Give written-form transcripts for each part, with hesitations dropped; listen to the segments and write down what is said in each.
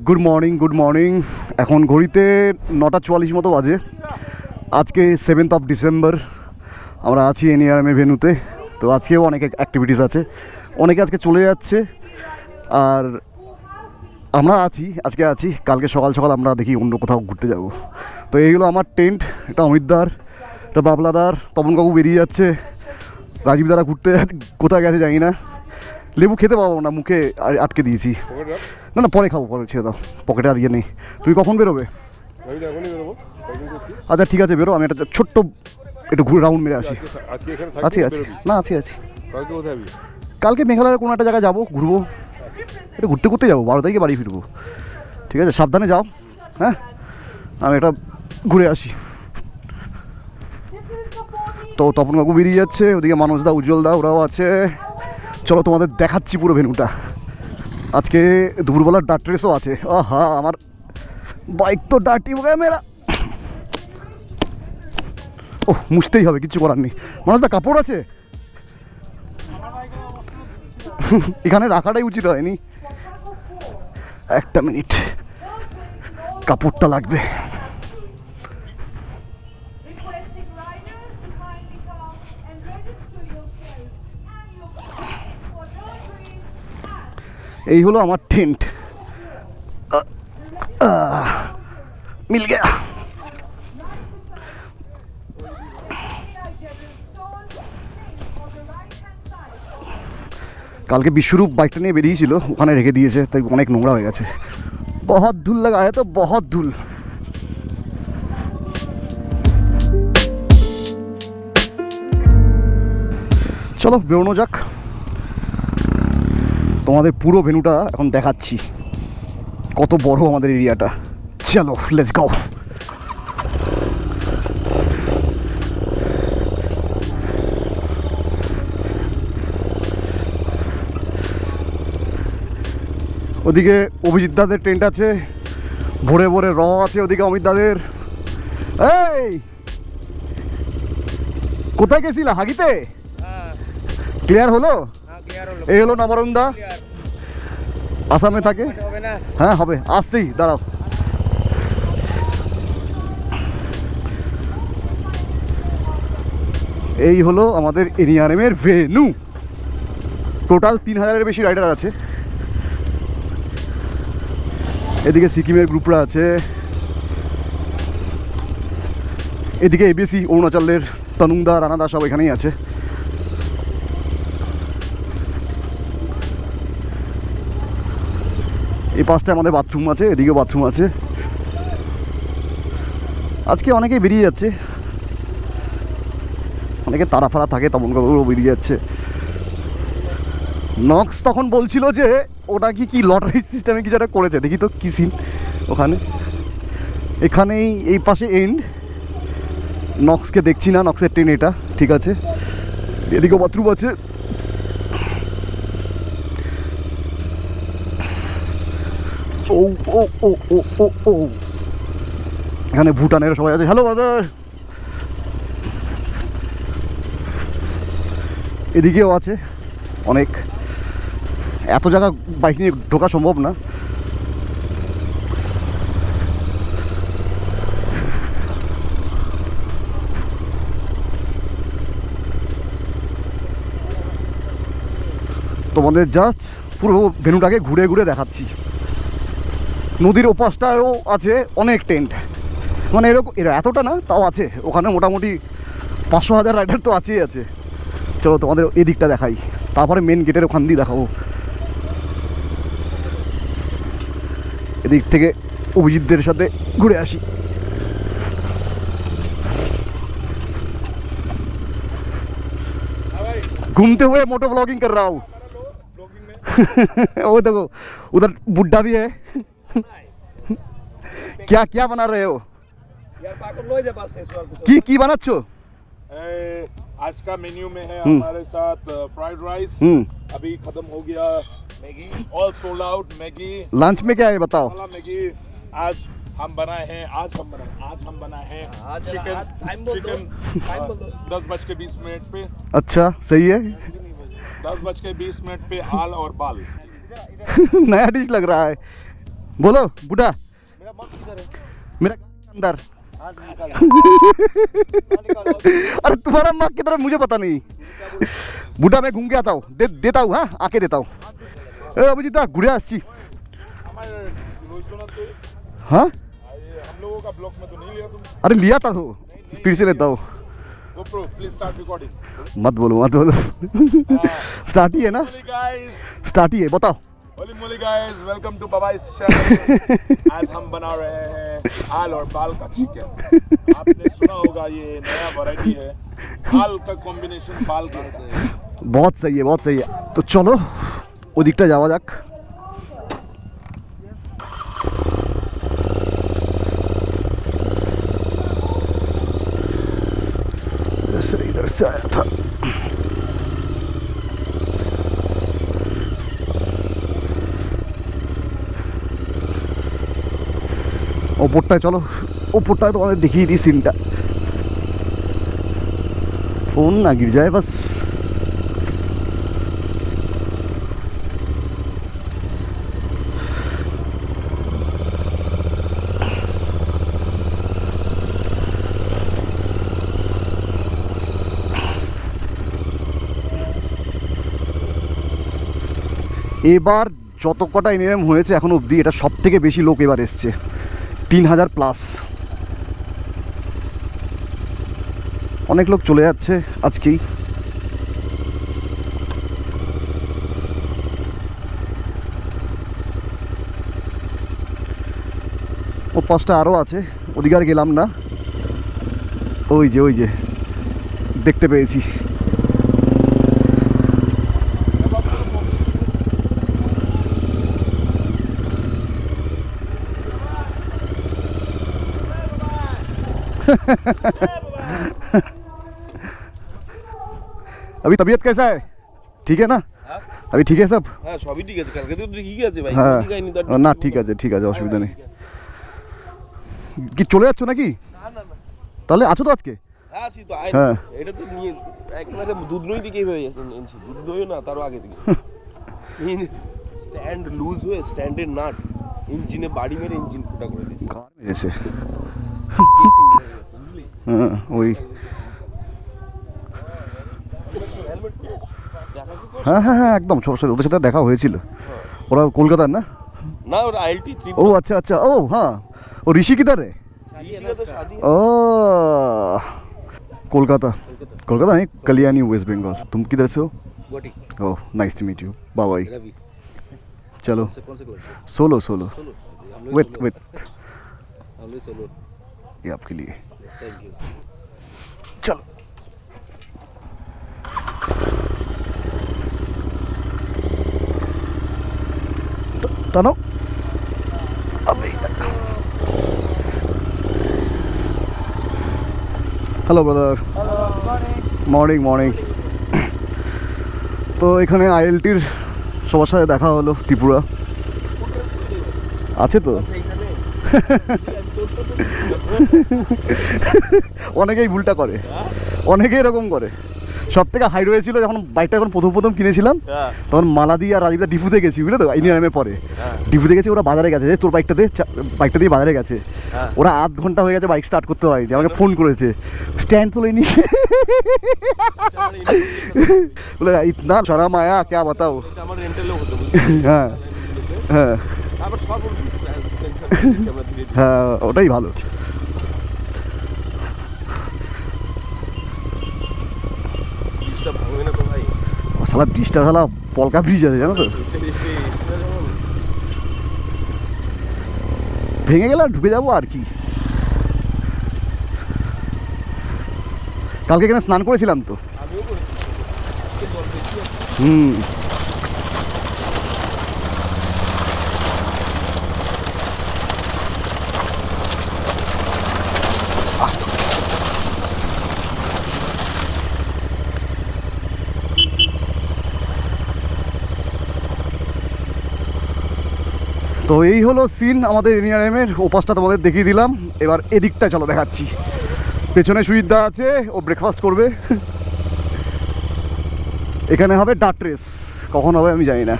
Good morning. এখন ঘড়িতে 9:44 মতো বাজে। আজকে 7th ডিসেম্বর, আমরা আছি এনইআরএমের ভেন্যুতে। তো আজকেও অনেক অ্যাক্টিভিটিস আছে, অনেকে আজকে চলে যাচ্ছে, আর আমরা আজকে আছি। কালকে সকাল সকাল আমরা দেখি অন্য কোথাও ঘুরতে যাব। তো এইগুলো আমার টেন্ট, এটা অমিতদার, এটা বাবলাদার, তপনবাবু বেরিয়ে যাচ্ছে, রাজীব দ্বারা ঘুরতে কোথায় গেছে জানি না। লেবু খেতে পাবো না, মুখে আটকে দিয়েছি। না না, পরে খাবো, পরে ছেড়ে দাও, পকেটে আর ইয়ে নেই। তুমি কখন বেরোবে? আচ্ছা ঠিক আছে, বেরো। আমি একটা ছোট্ট একটু ঘুরে রাউন্ড মেরে আসি। আছি। কালকে মেঘালয়ের কোনো একটা জায়গায় যাবো, ঘুরবো, এটা ঘুরতে ঘুরতে যাবো, 12 তারিখে বাড়ি ফিরবো। ঠিক আছে, সাবধানে যাও। হ্যাঁ, আমি এটা ঘুরে আসি। তো তপন কাকু বেরিয়ে যাচ্ছে, ওদিকে মানুষদা, উজ্জ্বলদা, ওরাও আছে। চলো তোমাদের দেখাচ্ছি পুরো ভেন্যুটা। আজকে দুপুরবেলার ডার্ট রেসও আছে। আহা, আমার বাইক তো ডার্টি হয়ে গেছে মেরা। ওহ, মুছতেই হবে, কিচ্ছু করার নেই। মানুষদা কাপড় আছে এখানে রাখাটাই উচিত হয়নি। একটা মিনিট, কাপড়টা লাগবে। এই হলো আমার টেন্ট, মিল গেয়া। কালকে বিশ্বরূপ বাইকটা নিয়ে বেরিয়েছিল, ওখানে রেখে দিয়েছে, তাই অনেক নোংরা হয়ে গেছে। বহুত ধুল লাগা है तो बहुत ধুল। চলো বেরোনো যাক, তোমাদের পুরো ভেন্যুটা এখন দেখাচ্ছি, কত বড় আমাদের এরিয়াটা। চলো লেটস গো। ওদিকে অভিজিৎ দাদের টেন্ট আছে, ভোরে ভোরে র আছে ওদিকে অমিত দাদের। এই কোথায় গেছিলা? হাগিতে? ক্লিয়ার হলো? এই হলো নবরুণ দা, আসামে থাকে। হ্যাঁ হবে, আসছি, দাঁড়াও। এই হলো আমাদের এনইআরএমের ভেন্যু। টোটাল 3000-এর বেশি রাইডার আছে। এদিকে সিকিমের গ্রুপরা আছে, এদিকে এবিসি অরুণাচলের তনুংদা, রানাদা সব এখানেই আছে। এই পাশটা আমাদের বাথরুম আছে, এদিকেও বাথরুম আছে। আজকে অনেকেই বেরিয়ে যাচ্ছে, অনেকে তারা ফারা থাকে, তপন কাকুরও বেরিয়ে যাচ্ছে। নক্স তখন বলছিল যে ওটা কি লটারি সিস্টেমে কিছু একটা করেছে, দেখি তো কী সিন ওখানে। এখানেই এই পাশে এন্ড, নক্সকে দেখছি না, নক্সের ট্রেন এটা, ঠিক আছে। এদিকেও বাথরুম আছে। ও ও ও ও ও ও এখানে ভুটানের সবাই আছে। Hello brother. এদিকেও আছে অনেক, এত জায়গা বাইক নিয়ে ঢোকা সম্ভব না। তোমাদের জাস্ট পুরো ভেন্যুটাকে ঘুরে ঘুরে দেখাচ্ছি। নদীর ওপাশটাও আছে অনেক টেন্ট, মানে এরকম এতটা না, তাও আছে ওখানে মোটামুটি 500,000 রাইডার তো আছেই আছে। চলো তোমাদের এদিকটা দেখাই, তারপরে মেন গেটের ওখান দিয়ে দেখাবো। এদিক থেকে অভিজিৎদের সাথে ঘুরে আসি। घूमते हुए मोटो ब्लॉगिंग कर रहा हूँ। वो देखो उधर बुड्ढा भी है। क्या क्या बना रहे हो? की बनाচ্ছো? आज का मेन्यू में है हमारे साथ फ्राइड राइस, अभी खत्म हो गया। Maggi all sold out. Maggi lunch में क्या है बताओ? मैगी आज हम बनाए हैं चिकन 10:20 पे। अच्छा सही है। 10:20 पे आल और बाल। नया डिश लग रहा है। बोलो बूढ़ा मेरा मग किधर है? मेरा अंदर हाँ निकालो। अरे तुम्हारा मग किधर है मुझे पता नहीं बूढ़ा मैं घूम के आता हूँ देता हूँ हाँ आके देता हूँ ए अभिजीत दा घुरे আসছি हमारे रोहित सोना तो हाँ हम लोगों का ब्लॉक में तो नहीं लिया तुम अरे लिया था तो फिर से लेता हूँ GoPro प्लीज स्टार्ट रिकॉर्डिंग मत बोलो स्टार्ट ही है ना गाइस स्टार्ट ही है बताओ होली मोली गाइस वेलकम टू बाबाइस चैनल आज हम बना रहे हैं आल और बाल का चिकन आपने सुना होगा ये नया वैरायटी है आल का कॉम्बिनेशन बाल का होता है बहुत सही है बहुत सही है तो चलो ওদিকটা যাওয়া যাক इधर से आया था ওপরটায় চলো ওপরটায় তোমাদের দেখিয়ে দিই সিনটা ফোন না गिर जाए बस এবার যত কটা এনআরএম হয়েছে এখন অবধি এটা সব থেকে বেশি লোক এবার এসছে 3000 প্লাস অনেক লোক চলে যাচ্ছে আজকেই ও পাঁচটা আরও আছে ওদিকে আর গেলাম না ওই যে দেখতে পেয়েছি अभी तबीयत कैसा है ठीक है ना अभी ठीक है सब হ্যাঁ সবই ঠিক আছে কালকে তো ঠিকই আছে ভাই হ্যাঁ ঠিক হয়নি তো না ঠিক আছে অসুবিধা নেই কি চলে যাচ্ছ নাকি না না না তাহলে আছো তো আজকে হ্যাঁ আছি তো আয় হ্যাঁ। এটা তো নিয়ে একবারে দুধ নই দিকেই হয়ে গেছে এনেছি দুধ দইও না তারও আগে থেকে স্ট্যান্ড লুজ হয়ে স্ট্যান্ডের নাট ইঞ্জিনে বাড়ি মেরে ইঞ্জিন ফুটা করে দিয়েছে কার মেরেছে হ্যাঁ ওই হ্যাঁ একদম সবার সাথে ওদের সাথে দেখা হয়েছিল ওরা কলকাতার না না ওর আইএলটি 3 ও अच्छा ओ हाँ वो ऋषि किधर है ঋষিকা তো শাদি ओ कोलकाता नहीं कल्याणी वेस्ट बंगाल तुम किधर से हो गोटी oh nice to meet you bye bye Ravi चलो कौन से क्लास सोलो सोलो वेट हम लोग सोलो ये आपके लिए थैंक यू चलो टानो अबे হ্যালো ব্রাদার মর্নিং তো এখানে আইএলটির সবার সাথে দেখা হলো ত্রিপুরা আছে তো অনেকেই ভুলটা করে অনেকেই এরকম করে সব থেকে হাই রয়েছিল যখন বাইকটা যখন প্রথম কিনেছিলাম তখন মালাদি আর রাজীবদা ডিপুতে গেছি বুঝলে তো ইন্ডিয়ানের পরে ডিপুতে গেছি ওরা বাজারে গেছে তোর বাইকটা দিয়ে বাজারে গেছে ওরা আধ ঘন্টা হয়ে গেছে বাইক স্টার্ট করতে পারিনি আমাকে ফোন করেছে স্ট্যান্ড তুলে নি বলে ইতনা শরম আয়া क्या बताओ এটা আমার রেন্টালও হতো হ্যাঁ হ্যাঁ আবার সব সেন্সর আমরা ধীরে ধীরে হ্যাঁ ওটাই ভালো ব্রিজটা ভাঙবে না তো ভাই শালা ব্রিজটা শালা পলকা ব্রিজ আছে জানো তো ভেঙে গেলে আর ঢুকে যাবো আর কি কালকে এখানে স্নান করেছিলাম তো আমিও করেছি জল বেশি আছে হুম তো এই হলো সিন আমাদের এনআরএমের ওপাশটা তোমাদের দেখিয়ে দিলাম এবার এদিকটা চলো দেখাচ্ছি পেছনে সুইদা আছে ও ব্রেকফাস্ট করবে এখানে হবে ডার্ট রেস কখন হবে আমি জানি না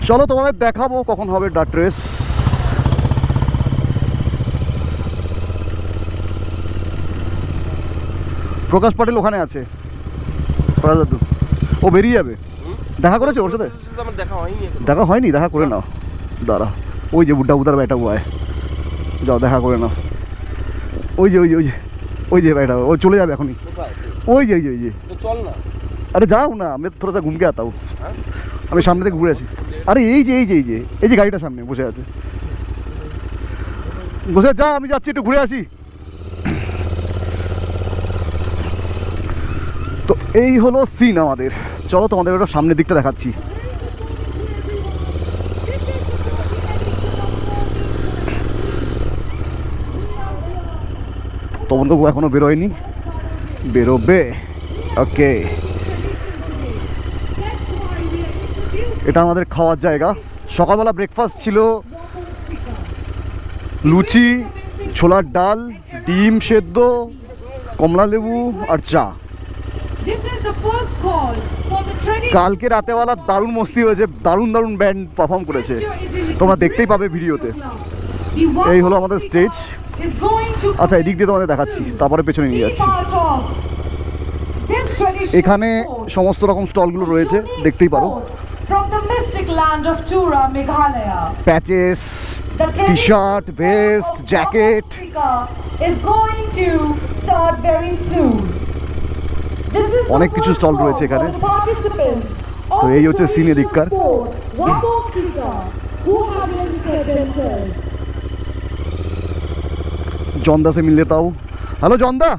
চলো তোমাদের দেখাবো কখন হবে ডার্ট রেস। প্রকাশ পাটিল ওখানে আছে, ও বেরিয়ে যাবে। দেখা করেছে ওর সাথে? আমার দেখা হয়নি এখনো। দেখা হয়নি, দেখা করে নাও। দাঁড়া, ওই যে বুড্ডা বুদার বেটা হুয়া যাও দেখা করে নাও। ওই যে ওই যে ওই যে ওই যে বেটা ও চলে যাবে এখনই। কোথায়? ওই যে ওই যে ওই যে তো চল না। আরে যাও না, আমি থোড়া সা ঘুমকে আতা হুঁ। আমি সামনে থেকে ঘুরে আছি। আরে এই যে এই যে এই যে এই যে গাড়িটা সামনে বসে আছে, বসে যা, আমি যাচ্ছি একটু ঘুরে আসি। তো এই হলো সিন আমাদের। চলো তোমাদের ওটা সামনের দিকটা দেখাচ্ছি। তপন কাকু এখনো বেরোয়নি, বেরোবে। ওকে, এটা আমাদের খাওয়ার জায়গা। সকালবেলা ব্রেকফাস্ট ছিল লুচি, ছোলার ডাল, ডিম সেদ্ধ, কমলা লেবু আর চা। কালকে রাতেবেলা দারুণ মস্তি হয়েছে, দারুণ দারুণ ব্যান্ড পারফর্ম করেছে, তোমরা দেখতেই পাবে ভিডিওতে। এই হলো আমাদের স্টেজ। আচ্ছা, এদিক দিয়ে তোমাদের দেখাচ্ছি, তারপরে পেছনে নিয়ে যাচ্ছি। এখানে সমস্ত রকম স্টলগুলো রয়েছে, দেখতেই পারো। Patches, T shirt, vest, jacket. অনেক কিছু স্টল রয়েছে এখানে। তো এই হচ্ছে সিন এদিককার। जॉनदा से मिल लेता हूँ। हेलो जॉनदा,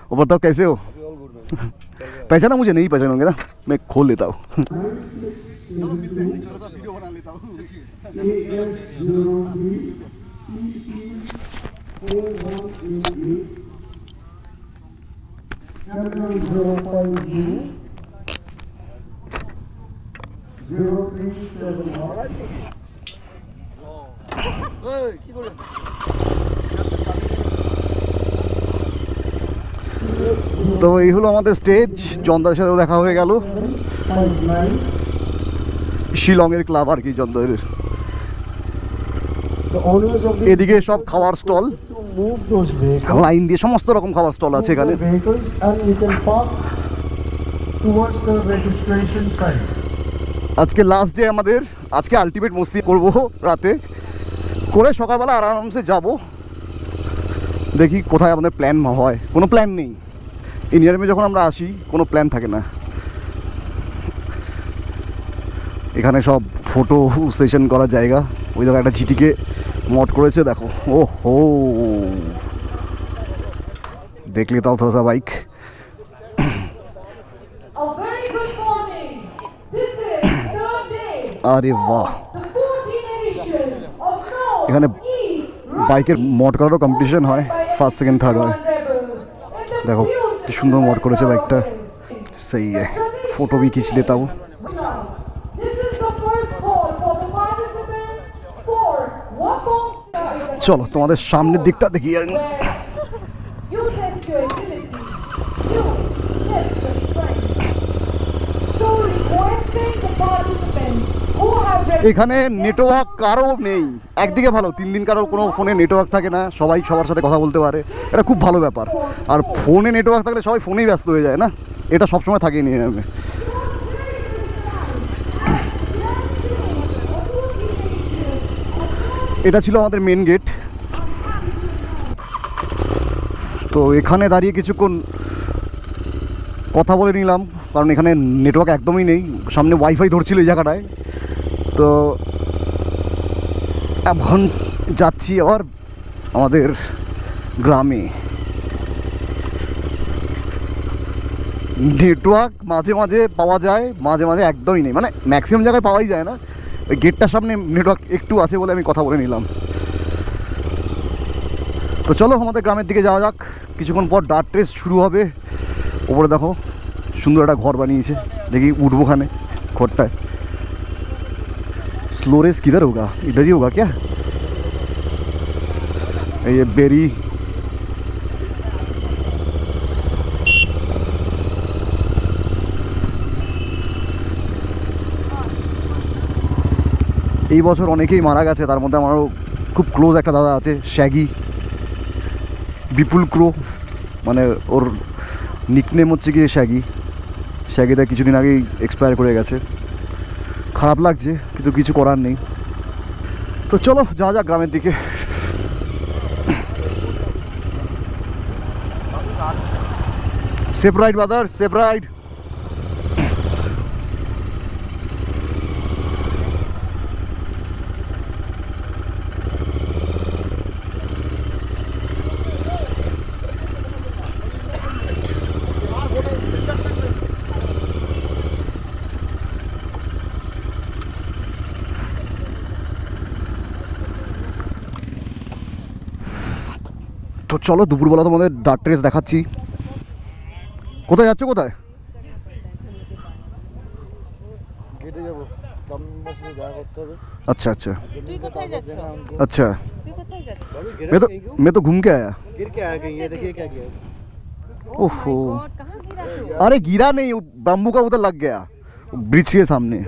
वो बताओ कैसे हो? पहचाना? मुझे नहीं पहचानोगे ना, मैं खोल लेता हूँ। তো এই হলো আমাদের স্টেজ। জনদার সাথেও দেখা হয়ে গেল। শিলংয়ের ক্লাব আর কি, জনদার। এদিকে সব খাওয়ার স্টল, লাইন দিয়ে সমস্ত রকম খাবার স্টল আছে এখানে। আজকে লাস্ট ডে আমাদের, আজকে আলটিমেট মস্তি করব রাতে করে, সকালবেলা আরামসে যাব। দেখি কোথায় আমাদের প্ল্যান হয়। কোনো প্ল্যান নেই, ইন্ডিয়ামে যখন আমরা আসি কোনো প্ল্যান থাকে না। এখানে সব ফটো সেশন করার জায়গা। ওই জায়গায় একটা চিটিকে মড করেছে, দেখো। ও হো, দেখলে তাও থোড়া সা বাইক। আরে বাহ, এখানে বাইকের মড করারও কম্পিটিশন হয়, ফার্স্ট সেকেন্ড থার্ড হয়। देखो कि सुंदर मॉड करेছে বাইকটা। सही है, फोटो भी खींच लेता हूँ। চলো তোমাদের সামনের দিকটা দেখি। আর এখানে নেটওয়ার্ক কারো নেই, একদিকে ভালো, 3 দিন কারো কোনো ফোনে নেটওয়ার্ক থাকে না, সবাই সবার সাথে কথা বলতে পারে, এটা খুব ভালো ব্যাপার। আর ফোনে নেটওয়ার্ক থাকলে সবাই ফোনেই ব্যস্ত হয়ে যায় না, এটা সবসময় থাকেই নিয়ে নেবে। এটা ছিল আমাদের মেন গেট। তো এখানে দাঁড়িয়ে কিছুক্ষণ কথা বলে নিলাম, কারণ এখানে নেটওয়ার্ক একদমই নেই। সামনে ওয়াইফাই ধরছিল এই জায়গাটায়। তো এখন যাচ্ছি আবার আমাদের গ্রামে। নেটওয়ার্ক মাঝে মাঝে পাওয়া যায়, মাঝে মাঝে একদমই নেই, মানে ম্যাক্সিমাম জায়গায় পাওয়াই যায় না। ওই গেটটার সামনে নেটওয়ার্ক একটু আছে বলে আমি কথা বলে নিলাম। তো চলো আমাদের গ্রামের দিকে যাওয়া যাক। কিছুক্ষণ পর ডার্ট রেস শুরু হবে। ওপরে দেখো সুন্দর একটা ঘর বানিয়েছে, দেখি उठबो खाने घरटाয়। स्लो रेस किधर होगा? इधर ही होगा क्या? ये बेरी এই বছর অনেকেই মারা গেছে, তার মধ্যে আমারও খুব ক্লোজ একটা দাদা আছে, শ্যাগি, বিপুল ক্রো, মানে ওর নিকনেম হচ্ছে গিয়ে শ্যাগি। শ্যাগিটা কিছুদিন আগেই এক্সপায়ার করে গেছে, খারাপ লাগছে কিন্তু কিছু করার নেই। তো চলো যাওয়া যাক গ্রামের দিকে। Safe ride brother, safe ride. তো চলো দুপুরবেলা তোমাদের ডার্ক রেস দেখাচ্ছি। কোথায় যাচ্ছ, কোথায়? গেটে যাবো, বামুনবাড়ির সাথে দেখা করতে হবে। अच्छा अच्छा তুই কোথায় যাচ্ছ? अच्छा। তুই কোথায় যাচ্ছ? मैं तो घूम के आया। गिर के आ गई, ये देखिए क्या किया। ओहो, गॉड, कहाँ गिरा तू? अरे गिरा नहीं, वो बाम्बू का उधर लग गया ब्रिज के सामने।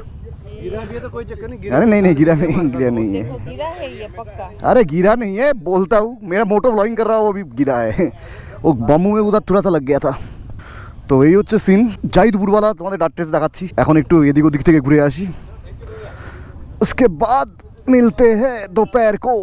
गिरा भी है तो कोई चक्कर नहीं, गिरा अरे नहीं नहीं, गिरा नहीं, गिरा नहीं है। देखो गिरा है ये पक्का। अरे गिरा नहीं है, बोलता हूँ, मेरा मोटो व्लॉगिंग कर रहा है, वो भी गिरा है। वो बाम्बू में उधर थोड़ा सा लग गया था। তো এই হচ্ছে সিন। যাই দুপুরবেলা তোমাদের ডার্ক রেস দেখাচ্ছি। এখন একটু এদিক ওদিক থেকে ঘুরে আসি, उसके बाद मिलते हैं दोपहर को।